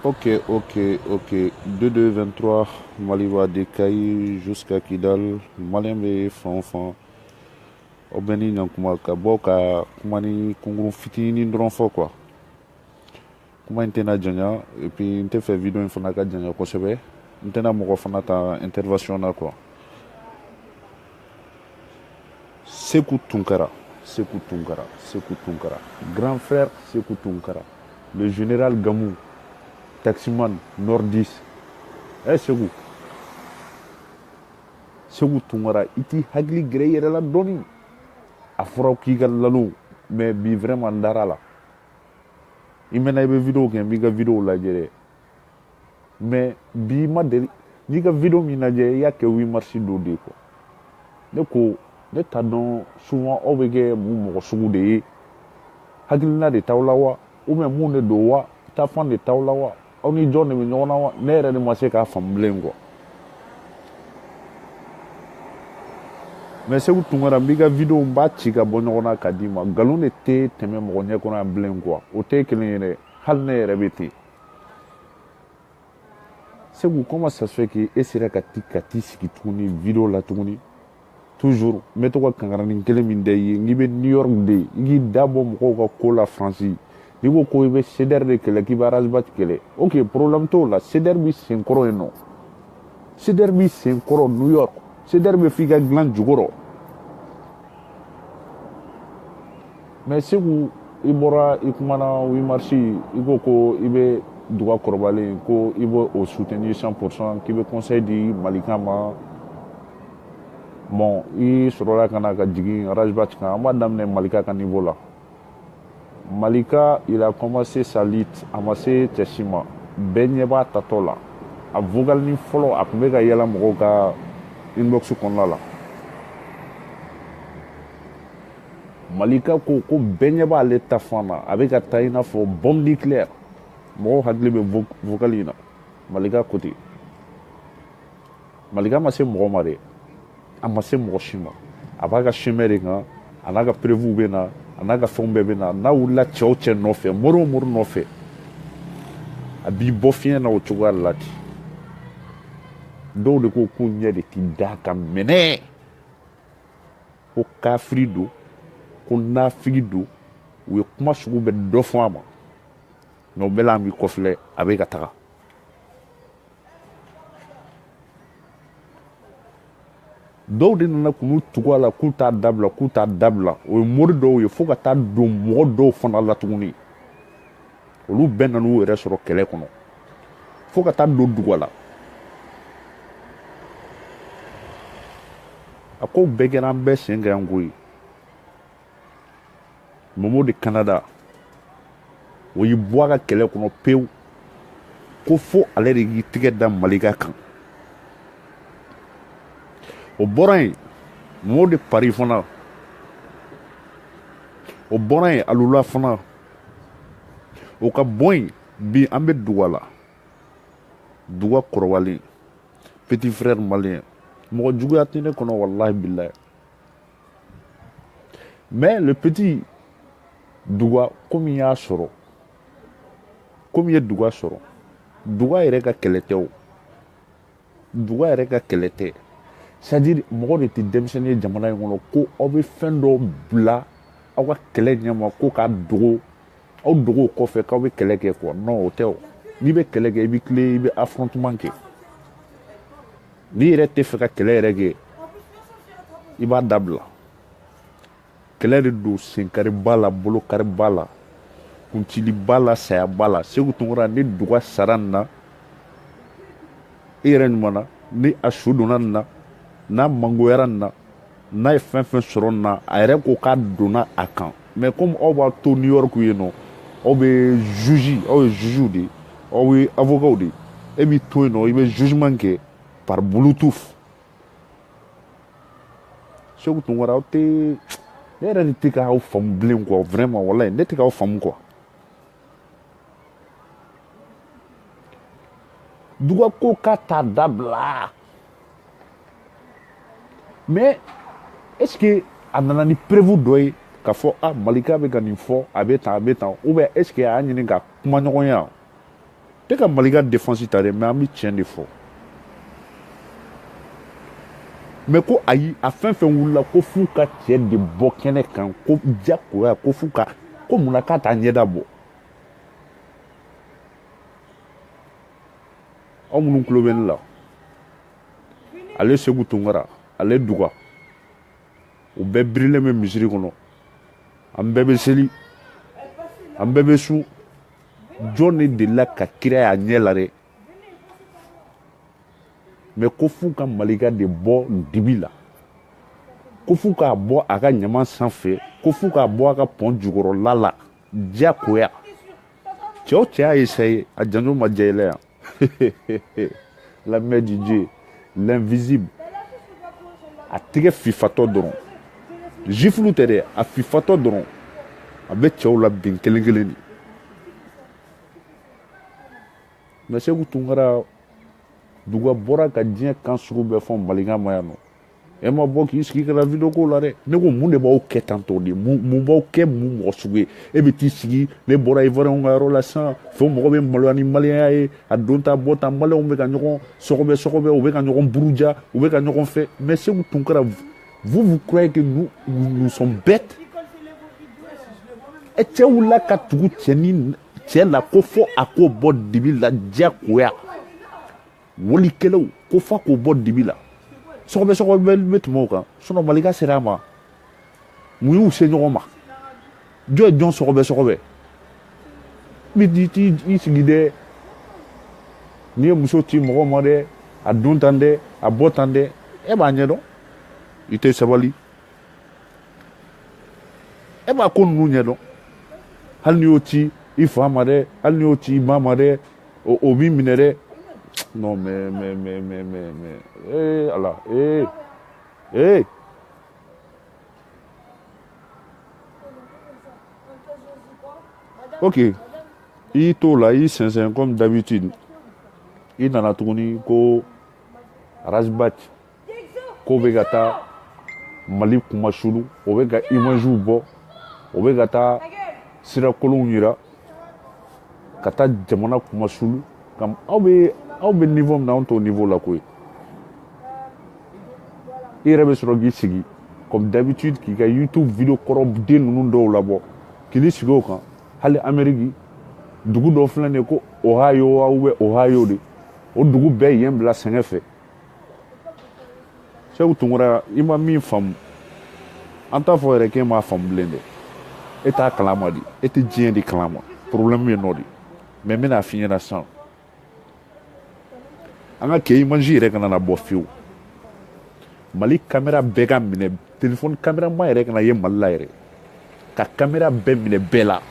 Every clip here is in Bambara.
Ok, ok, ok. 22-23, Maliwa Dekaï jusqu'à Kidal, Malembe, Fanfan, Obeni Nyankuma, Kaboka, Kumani, Kungun Fitini, Dronfo, quoi. Kuma intena djanya, et puis inte fait vidéo infonaka djanya kosebe, intena moko fanata intervention na, quoi. Sekou Tunkara, Sekou Tunkara, Sekou Tunkara. Grand frère Sekou Tunkara. Le général Gamou, taximan, nordiste. Eh, Sekou. Sekou Tunkara, iti hagli gere yɛrɛ la dɔɔni. A fɔra k'i ka lalo, mais bi vraiment dara la. I mɛna i bɛ vidéo kɛ, n b'i ka vidéo lajɛ dɛ. Mais bi ma deli, n'i ka vidéo min lajɛ, i y'a kɛ 8 mars dɔ de quoi. Ne ko, ne t'a dɔn souvent aw bɛ kɛ mun mɔgɔ sugu de ye. Hakilina de t'aw la wa, ou bien mun de don wa, taafan de t'aw la wa, aw ni jɔn de bɛ ɲɔgɔn na wa. Ne yɛrɛ de ma se k'a faamu bilen quoi. Mais Sekou Tunkara n b'i ka vidéo n b'a ci ka bɔ ɲɔgɔn na k'a d'i ma. Nkalon de tɛ tɛmɛ mɔgɔ ɲɛ kɔnɔ yan bilen quoi. O tɛ kelen ye dɛ, hali ne yɛrɛ bɛ ten. Sekou, comment ça se fait que e sera ka t'i sigi tuguni vidéo la tuguni toujours n bɛ to ka kangarani kelen min da i ye, n k'i bɛ New York de, i k'i da bɔ mɔgɔw ka ko la Faransi. N'i ko ko i bɛ CDR de kɛlɛ k'i bɛ Arasbat kɛlɛ, ok problème t'o la, CDR b'i sen kɔrɔ yen nɔ. CDR b'i sen kɔrɔ New York, CDR bɛ f'i ka dilan jukɔrɔ. Mais Sekou, i bɔra i kumana 8 mars, i ko i bɛ duga kɔrɔbalen, ko i bɛ o soutenir 100%, k'i bɛ conseil di Malika ma. Bon, i sɔrɔla ka na ka jigin Arasbat kan, an b'a daminɛ Malika ka niveau la. Malika, il a commencé sa lutte, a ma se cɛsi ma, bɛɛ ɲɛ b'a tatɔ la. A vokalini fɔlɔ, a tun bɛ ka yɛlɛ mɔgɔw ka inbox kɔnɔna la. Malika ko bɛɛ ɲɛ b'ale ta fan na, a bɛ ka taa i n'a fɔ bombe nucléaire. Mɔgɔw hakili bɛ vocal in na. Malika ko ten. Malika ma se mɔgɔ ma dɛ, a ma se mɔgɔ si ma. A b'a ka chemin de kan, a n'a ka prévu bɛ na, a n'a ka fɛnw bɛɛ bɛ na. N'a wulila cɛ o cɛ nɔfɛ, mori o mori nɔfɛ, a b'i bɔ fiɲɛ na o cogoya de la ten. Dɔw de ko k'u ɲɛ de ti da ka mɛnɛ, ko kafiri don, ko nafigi don, u ye kuma sugu bɛ dɔ fɔ a ma. Mais o bɛɛ la an b'i kɔfilɛ, a bɛ ka taga. Dɔw de nana k'u tugu a la k'u t'a dabila, o ye mori dɔw ye fo ka taa don mɔgɔ dɔw fana la tuguni. Olu bɛɛ nan'u yɛrɛ sɔrɔ kɛlɛ kɔnɔ, fo ka taa don dugu la. A ko bɛɛ kɛra an bɛɛ sen kɛ yan ko ye. Momo de Canada, o y'i bɔ a ka kɛlɛ kɔnɔ pewu, ko fo ale de y'i tigɛ da Malika kan. O bɔra yen, Momo de Paris fana, o bɔra yen Alula fana, o ka bɔ yen bi an bɛ Duga la, Duga kɔrɔbalen, petit frère malien, mɔgɔ juguya tɛ ne kɔnɔ wallahi billahi. Mais le petit Duga, komi y'a sɔrɔ, komi ye Duga sɔrɔ, Duga yɛrɛ ka kɛlɛ tɛ o, Duga yɛrɛ ka kɛlɛ tɛ. C'est-à-dire mɔgɔ de tɛ denmisɛnnin ye jamana in kɔnɔ ko aw bɛ fɛn dɔ bila aw ka kɛlɛ ɲɛma ko k'a dogo, aw dogo kɔfɛ k'aw bɛ kɛlɛ kɛ quoi. Non, o tɛ o. N'i bɛ kɛlɛ kɛ i bɛ tilen i bɛ affrontement kɛ. N'i yɛrɛ tɛ fɛ ka kɛlɛ yɛrɛ kɛ, i b'a dabila. Kɛlɛ de don senkari b'a la, bolokari b'a la, kuncili b'a la, saya b'a la. Sekou Tunkara ni Duga sara nin na, e yɛrɛ ɲuman na, ni a su donna nin na, n'a mangoyara nin na, n'a ye fɛn fɛn sɔrɔ nin na, a yɛrɛ ko k'a donna a kan. Mais comme aw b'a to New York yen nɔ, aw bɛ juge, aw ye juge de, aw ye avocat de, e b'i to yen nɔ, i bɛ jugement kɛ par Bluetooth. Sekou Tunkara aw tɛ, ne yɛrɛ de tɛ k'aw faamu bilen quoi, vraiment wallahi ne tɛ k'aw faamu quoi. Duga ko k'a t'a dabila. Mais est-ce que a nana ni prévu dɔ ye k'a fɔ Malika bɛ ka nin fɔ, a bɛ tan, ou bien est-ce que a y'a ɲini ka kuma ɲɔgɔnya tɛ ka Mali ka défense ta dɛ mais an bɛ tiɲɛ de fɔ mais ko ayi a fɛn fɛn wulila ko f'u ka cɛ de bɔ kɛnɛ kan ko diyagoya ko f'u ka ko munna k'a t'a ɲɛda bɔ aw minnu tulo bɛ ne la ale Segu Tunkara ale Duga u bɛɛ birilen bɛ misiri kɔnɔ an bɛɛ bɛ seli an bɛɛ bɛ su jɔn de delila ka kira y'a ɲɛ la dɛ mais ko f'u ka Maliga de bɔ dibi la ko f'u k'a bɔ a ka ɲama sanfɛ ko f'u k'a bɔ a ka pɔn jukɔrɔla la diyagoya cɛ o cɛ y'a essayé a janjo ma diya i la yan la main du Dieu l'invisible a tɛgɛ fifatɔ dɔrɔn jifulu tɛ dɛ a fifatɔ dɔrɔn a bɛ cɛw la bin kelen kelen de mais Segu Tunkara Duga bɔra ka diɲɛ kan sugu bɛɛ fɔ Malikan ma yan nɔ e ma bɔ k'i sigi ka na video ko la dɛ ne ko mun de b'aw kɛ tan tɔ de mun b'aw kɛ mun mɔgɔ sugu ye e bɛ t'i sigi ne bɔra Ivoirien ka yɔrɔ la sisan fo mɔgɔ bɛ maloya ni maliyɛnya ye a don ta bɔ ta maliyɛnw bɛ ka ɲɔgɔn sɔgɔbɛ u bɛ ka ɲɔgɔn buruja u bɛ ka ɲɔgɔn fɛ mais Segu Tunkara vous croyez que nous sommes bêtes e cɛ wulila ka tugu cɛ la ko fɔ a k'o bɔ dibi la diyagoya wolikɛlaw ko f'a k'o bɔ dibi la sɔgɔbɛ bɛ tɛmɛ o kan sinon Maliga sera a ma mun y'u se ɲɔgɔn ma jɔn ye jɔn sɔgɔbɛ i sigi dɛ n'i ye muso ci mɔgɔ ma dɛ a don tan dɛ a bɔ tan dɛ e b'a ɲɛdɔn i tɛ sabali e b'a ko ninnu ɲɛdɔn hali n'i y'o ci i fa ma dɛ hali n'i y'o ci i ba ma dɛ o b'i minɛ dɛ non mais Allah ok i t'o la i sɛnsɛn comme d'habitude i nana tuguni ko Razbat ko bɛ ka taa Mali kumasulu o bɛ ka imagew bɔ o bɛ ka taa sirakolonw yira ka taa jamana kumasulu kam aw bɛ niveau min na anw t'o niveau la koyi i yɛrɛ bɛ sɔrɔ k'i sigi comme d'habitude k'i ka YouTube video kɔrɔ den ninnu dɔw labɔ k'i sigi o kan hali Amérique dugu dɔ filɛ nin ye ko Ohio ou bien Ohio de o dugu bɛɛ yen bila sɛngɛ fɛ Segu Tunkara i ma min faamu an t'a fɔ yɛrɛ k'e m'a faamu bilen dɛ e t'a kalama de e tɛ diɲɛ de kalama problème ye nɔ de mais n bɛna f'i ɲɛna sisan an ka kɛ image yɛrɛ kana na bɔ fiyewu Mali caméra bɛɛ ka minɛ téléphone caméra ma yɛrɛ kana ye Mali la yɛrɛ ka caméra bɛɛ minɛ bɛɛ la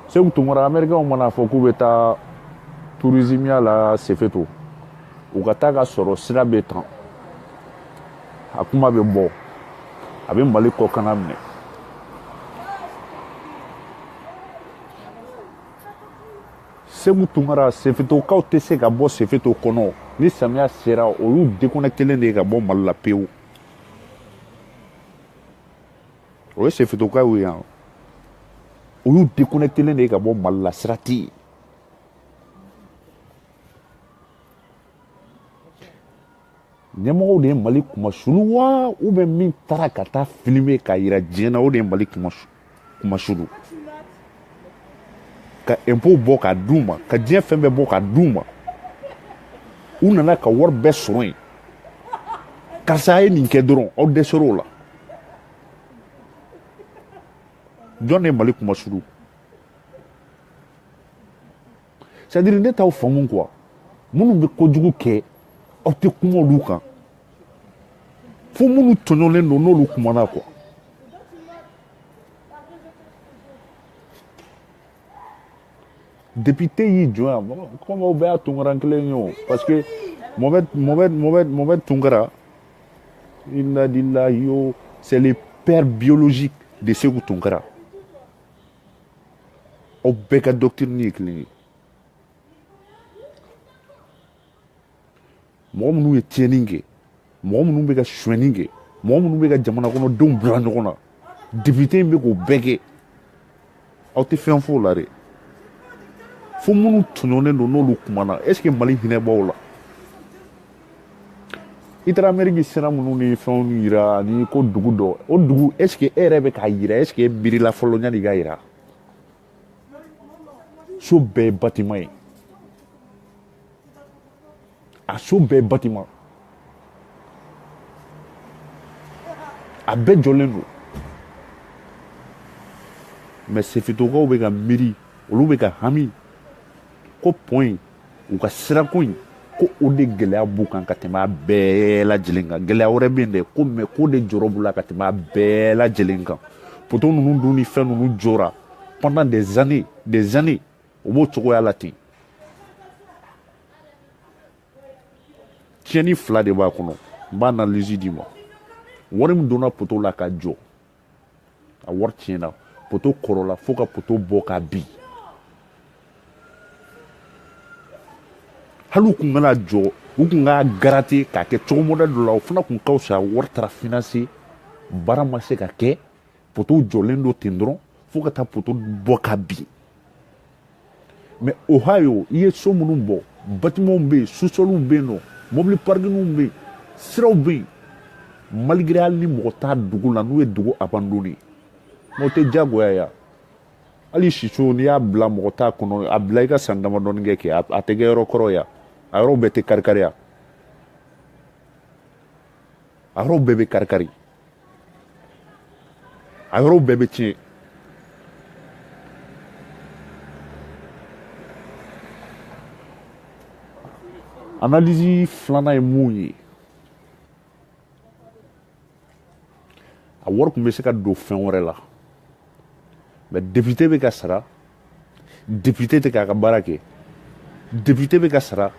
Segu Tunkara américains mana fɔ k'u bɛ taa tourisme la Sefeto u ka taa ka sɔrɔ sira bɛ tan a kuma bɛ bɔ a bɛ Mali kɔkana minɛ Segu Tunkara Sefetokaw tɛ se ka bɔ Sefeto kɔnɔ ni samiya sera olu déconnectelen de ka bɔ Mali la pewu o ye Sefetokaw ye yan olu déconnectelen de ka bɔ Mali la sira tɛ yen ɲɛmɔgɔw de ye Mali kumasulu wa ou bien min taara ka taa filmer ka yira diɲɛ na o de ye Mali kumasulu ka impôt bɔ ka d'u ma ka diɲɛ fɛn bɛɛ bɔ ka d'u ma u nana ka wari bɛɛ sɔrɔ yen karisa a ye nin kɛ dɔrɔn aw dɛsɛr'o la jɔn de ye Mali kumasulu c'est à dire ne t'aw faamu quoi minnu bɛ kojugu kɛ aw tɛ kuma olu kan fo minnu tɔɲɔlen don n'olu kumana quoi député y'i jɔ yan comme aw bɛɛ y'a Tunkara kelen ye o parce que Mohamed Tunkara inna lillahi yo c'est le père biologique de Segu Tunkara aw bɛɛ ka doctrine ye kelen ye mɔgɔ minnu ye tiɲɛni kɛ mɔgɔ minnu bɛ ka suɲɛni kɛ mɔgɔ minnu bɛ ka jamana kɔnɔdenw bila ɲɔgɔn na député in bɛ k'o bɛɛ kɛ aw tɛ fɛn f'o la dɛ fo minnu tɔɲɔnen don n'olu kumana est ce que Mali hinɛ b'aw la i taara Amérique sira minnu ni fɛnw yira ni ko dugu dɔ o dugu est ce que e yɛrɛ bɛ k'a yira est ce que e birila fɔlɔ yanni i ka yira so bɛɛ ye bâtiment ye a so bɛɛ ye bâtiment a bɛɛ jɔlen don mais sefitokaw bɛ ka miiri olu bɛ ka hami ko pont in u ka sirako in ko o de gɛlɛya b'u kan ka tɛmɛ a bɛɛ lajɛlen kan gɛlɛya wɛrɛ bɛ yen dɛ ko mais ko de jɔrɔ b'u la ka tɛmɛ a bɛɛ lajɛlen kan poto ninnu dun ni fɛn ninnu jɔra pendant des années o b'o cogoya la ten tiɲɛni fila de b'a kɔnɔ n b'a analyse d'i ma wari min donna poto la ka jɔ a wari tiɲɛna poto kɔrɔla fo ka poto bɔ ka bin hali u kun kana jɔ u kun ka garate k'a kɛ cogo modèle dɔ la o fana kun ka fisa wari taara financer baara ma se ka kɛ poto jɔlen don ten dɔrɔn fo ka taa poto bɔ ka bin mais Ohio i ye so minnu bɔ bâtiments bɛ yen sous-sols bɛ yen nɔ mobile parking bɛ yen siraw bɛ yen malgré hali ni mɔgɔ t'a dugu la n'u ye dugu abandonné mais o tɛ diyagoya ya hali siso n'i y'a bila mɔgɔ t'a kɔnɔ a bila i ka san damadɔni kɛ a tɛ kɛ yɔrɔ kɔrɔ ya a yɔrɔw bɛɛ tɛ kari-kari ya a yɔrɔw bɛɛ bɛ kari-kari a yɔrɔw bɛɛ bɛ tiɲɛ analyse filanan ye mun ye a wari tun bɛ se ka don fɛn wɛrɛ la mais député bɛ ka sara député tɛ k'a ka baara kɛ député bɛ ka sara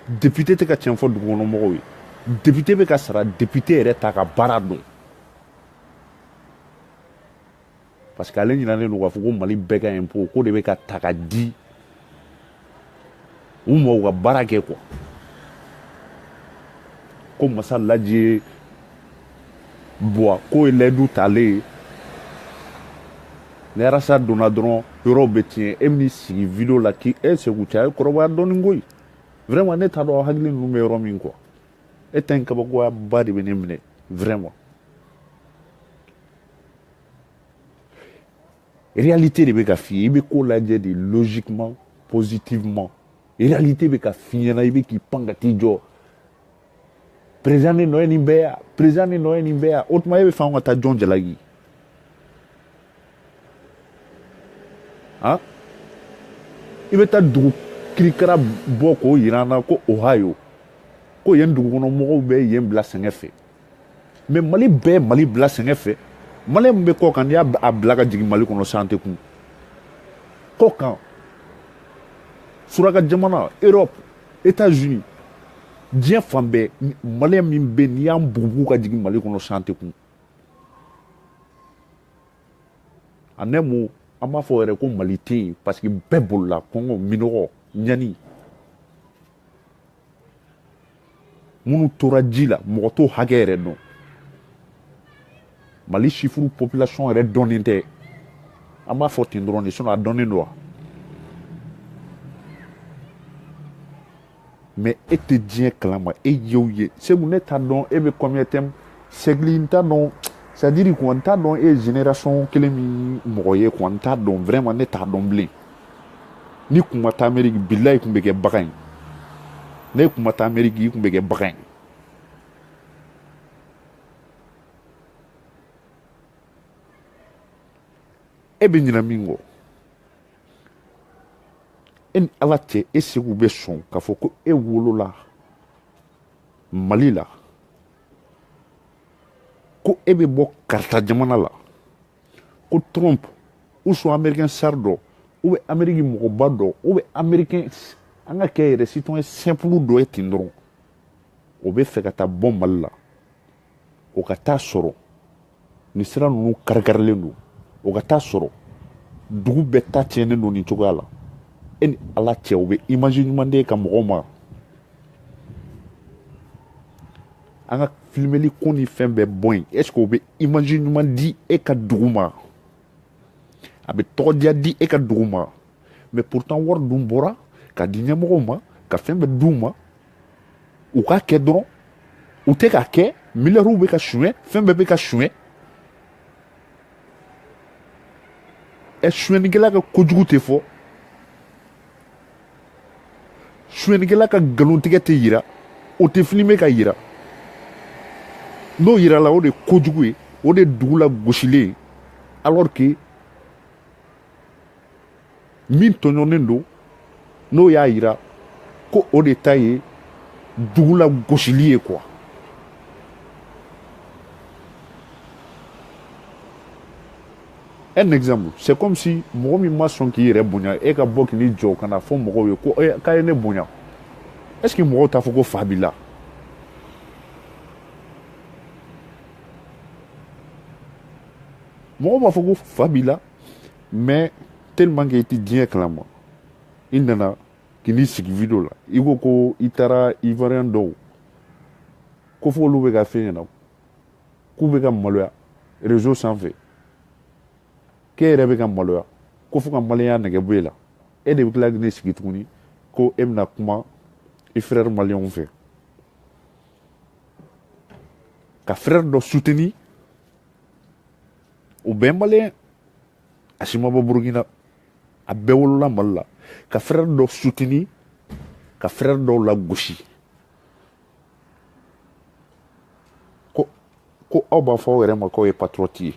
député tɛ ka tiɲɛ fɔ dugukɔnɔmɔgɔw ye député bɛ ka sara député yɛrɛ t'a ka baara dɔn parce que ale ɲinalen don k'a fɔ ko Mali bɛɛ ka impôt ko de bɛ ka ta ka di u ma u ka baara kɛ quoi ko masa Laji Buwa ko ye layidu t'ale ye ni arasa donna dɔrɔn yɔrɔw bɛ tiɲɛ e bɛn'i sigi video la k'i Seku cɛ a ye kɔrɔbaya dɔɔni koyi vraiment ne t'a dɔn aw hakili ninnu bɛ yɔrɔ min quoi e ta in kabakoya ba de bɛ ne minɛ vraiment réalité de bɛ ka f'i ye i bɛ ko lajɛ de logiquement positivement réalité bɛ ka f'i ɲɛna i bɛ k'i pan ka t'i jɔ président ni nɔ ye nin bɛɛ ya président ni nɔ ye nin bɛɛ ya o tuma e bɛ fɛ an ka taa jɔn jalaki han i bɛ taa dugu kirikara bɔ k'o yira an na ko Ohio ko yen dugukɔnɔmɔgɔw bɛ yen bila sɛgɛn fɛ mais Mali bɛɛ ye Mali bila sɛgɛn fɛ Mali min bɛ kɔ kan n'i y'a bila ka jigin Mali kɔnɔ san tɛ kun kɔ kan suraka jamana Europe États-Unis diɲɛ fan bɛɛ Mali min bɛ n'i y'an bugubugu ka jigin Mali kɔnɔ san tɛ kun a ne mu an b'a fɔ yɛrɛ ko Mali tɛ yen parce que bɛɛ bolila kɔngɔ minɔgɔ ɲani minnu tora ji la mɔgɔ t'o hakɛ yɛrɛ dɔn Mali chiffre population yɛrɛ dɔnnen tɛ an b'a fɔ ten dɔrɔn de sinon a dɔnnen don wa mais e tɛ diɲɛ kalama e yew ye Seku ne t'a dɔn e bɛ combien thème siècle n t'a dɔn c'est à dire quoi n t'a dɔn e ye génération kelen min mɔgɔ ye quoi n t'a dɔn vraiment ne t'a dɔn bilen ni kun ma taa Amérique bilahi kun bɛ kɛ bagan ye ne kun ma taa Amérique i kun bɛ kɛ bagan ye e bɛ ɲinɛ min kɔ e ni Ala cɛ e Seku bɛ sɔn k'a fɔ ko e wolola Mali la ko e bɛ bɔ karata jamana la ko Trump ou soit américain sar dɔ ou bien Amérique mɔgɔba dɔ ou bien américain an ka kɛ yɛrɛ citoyen simple dɔ ye ten dɔrɔn o bɛ fɛ ka taa bɔ Mali la o ka taa sɔrɔ nin sira ninnu kari-karilen don o ka taa sɔrɔ dugu bɛɛ ta tiɲɛnen don nin cogoya la e ni Ala cɛ o bɛ image ɲuman di ka mɔgɔw ma an ka filmeli ko ni fɛn bɛɛ bɔ yen est ce que o bɛ image ɲuman di e ka dugu ma a bɛ tɔgɔdiya di e ka dugu ma mais pourtant wari dun bɔra ka di ɲɛmɔgɔw ma ka fɛn bɛɛ d'u ma u k'a kɛ dɔrɔn u tɛ k'a kɛ miliyariw bɛ ka suɲɛ fɛn bɛɛ bɛ ka suɲɛ suɲɛnikɛla ka kojugu tɛ fɔ suɲɛnikɛla ka nkalontigɛ tɛ yira o tɛ filime ka yira n'o yirala o de ye kojugu ye o de ye dugu la gosilen ye alors que min tɔɲɔnen don n'o y'a yira ko o de ta ye dugu la gosili ye quoi un exemple c'est comme si mɔgɔ min ma sɔn k'i yɛrɛ bonya e ka bɔ k'i jɔ ka na fɔ mɔgɔw ye ko k'a ye ne bonya est-ce que mɔgɔw t'a fɔ ko fa b'i la mɔgɔw b'a fɔ ko fa b'i la mais tellement que i tɛ diɲɛ kalama i nana k'i n'i sigi video la i ko i taara ivoirien dɔw ko fo olu bɛ ka fɛn ɲɛna k'u bɛ ka maloya réseau sanfɛ k'e yɛrɛ bɛ ka maloya ko fo ka maliyɛnya nɛgɛ bɔ e la e de bɛ tila k'i sigi tuguni ko e bɛna kuma i frère maliyɛnw fɛ ka frère dɔ soutenir o bɛɛ maliyɛn a si ma bɔ burukina a bɛɛ wolola mali la ka frère dɔ soutenir ka frère dɔw lagosi ko aw b'a fɔ aw yɛrɛ ma k'aw ye patriote ye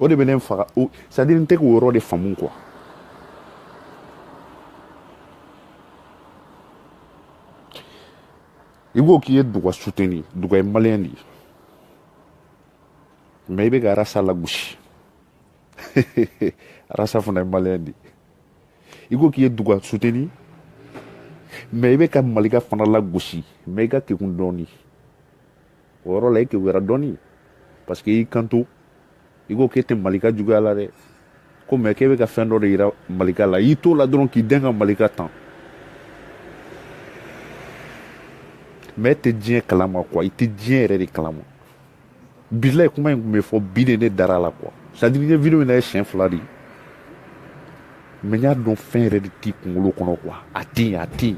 o de bɛ ne faga c'est à dire n tɛ k'o yɔrɔ de faamu quoi i ko k'i ye duga soutenir duga ye maliyɛn de ye mais i bɛ ka arasa lagosi arasa fana ye maliyɛn de ye i ko k'i ye duga soutenir mais i bɛ ka malika fana lagosi mais i ka kekun dɔɔni o yɔrɔ la i kekuyara dɔɔni parce que i kanto i ko k'e tɛ malika juguya la dɛ ko mais k'e bɛ ka fɛn dɔ de yira malika la i t'o la dɔrɔn k'i den ka malika tan mais e tɛ diɲɛ kalama quoi i tɛ diɲɛ yɛrɛ de kalama bilayi kuma in tun bɛ fɔ bi de ne dara la quoi c'est à dire n ye video in na ye siɲɛ 2 de mais n y'a dɔn fɛn yɛrɛ de t'i kunkolo kɔnɔ quoi a tɛ yen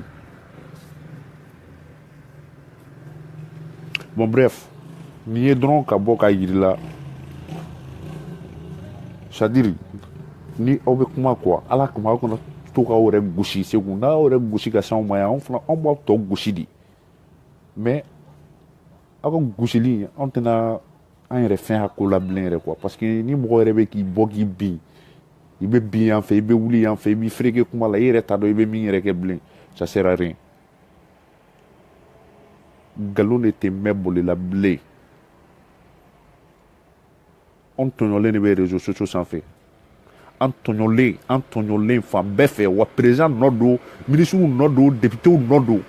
bon bref nin ye dɔrɔn ka bɔ ka yirila c'est à dire ni aw bɛ kuma quoi ala kama aw kana to k'aw yɛrɛ gosi segu n'aw yɛrɛ gosi ka se anw ma yan anw b'aw tɔ gosi de mais aw ka gosili anw tɛna an yɛrɛ fɛn hako la bilen yɛrɛ quoi parce que ni mɔgɔ yɛrɛ bɛ k'i bɔ k'i bin i bɛ bin yan fɛ i bɛ wuli yan fɛ i b'i fereke kuma la i yɛrɛ t'a dɔn i bɛ min yɛrɛ kɛ bilen ça sert à rien nkalon de tɛ mɛn bolila bilen anw tɔɲɔlen de bɛ réseaux sociaux sanfɛ an tɔɲɔlen fan bɛɛ fɛ wa président nɔ don ministres nɔ don députés nɔ don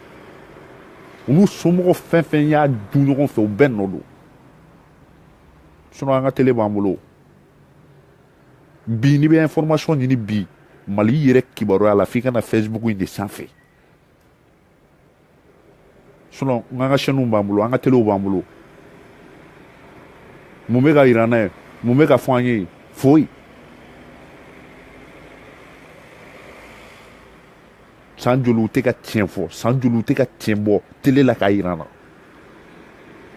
u n'u somɔgɔw fɛn fɛn y'a dun ɲɔgɔn fɛ u bɛɛ nɔ don sinon an ka télé b'an bolo bi n'i bɛ information ɲini bi mali yɛrɛ kibaruya la f'i ka na Facebook in de sanfɛ sinon an ka chaînes b'an bolo an ka télé b'an bolo mun bɛ ka yira n'a ye mun bɛ ka fɔ an ye foyi san joli u tɛ ka tiɲɛ fɔ san joli u tɛ ka tiɲɛ bɔ télé la k'a yira na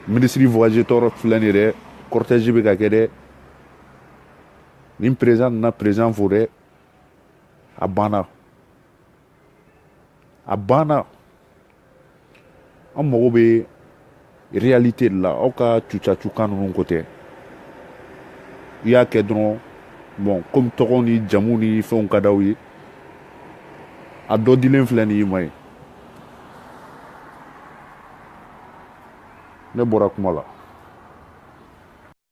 ministre voyagetɔ filɛ nin ye dɛ cortège bɛ ka kɛ dɛ nin président nana président fo dɛ a banna an mago bɛ réalité de la aw ka cucacukan ninnu ko tɛ i y'a kɛ dɔrɔn bon comme tɔgɔ ni jamu ni fɛnw ka d'aw ye a dɔ dilen filɛ nin y'i ma ye ne bɔra kuma la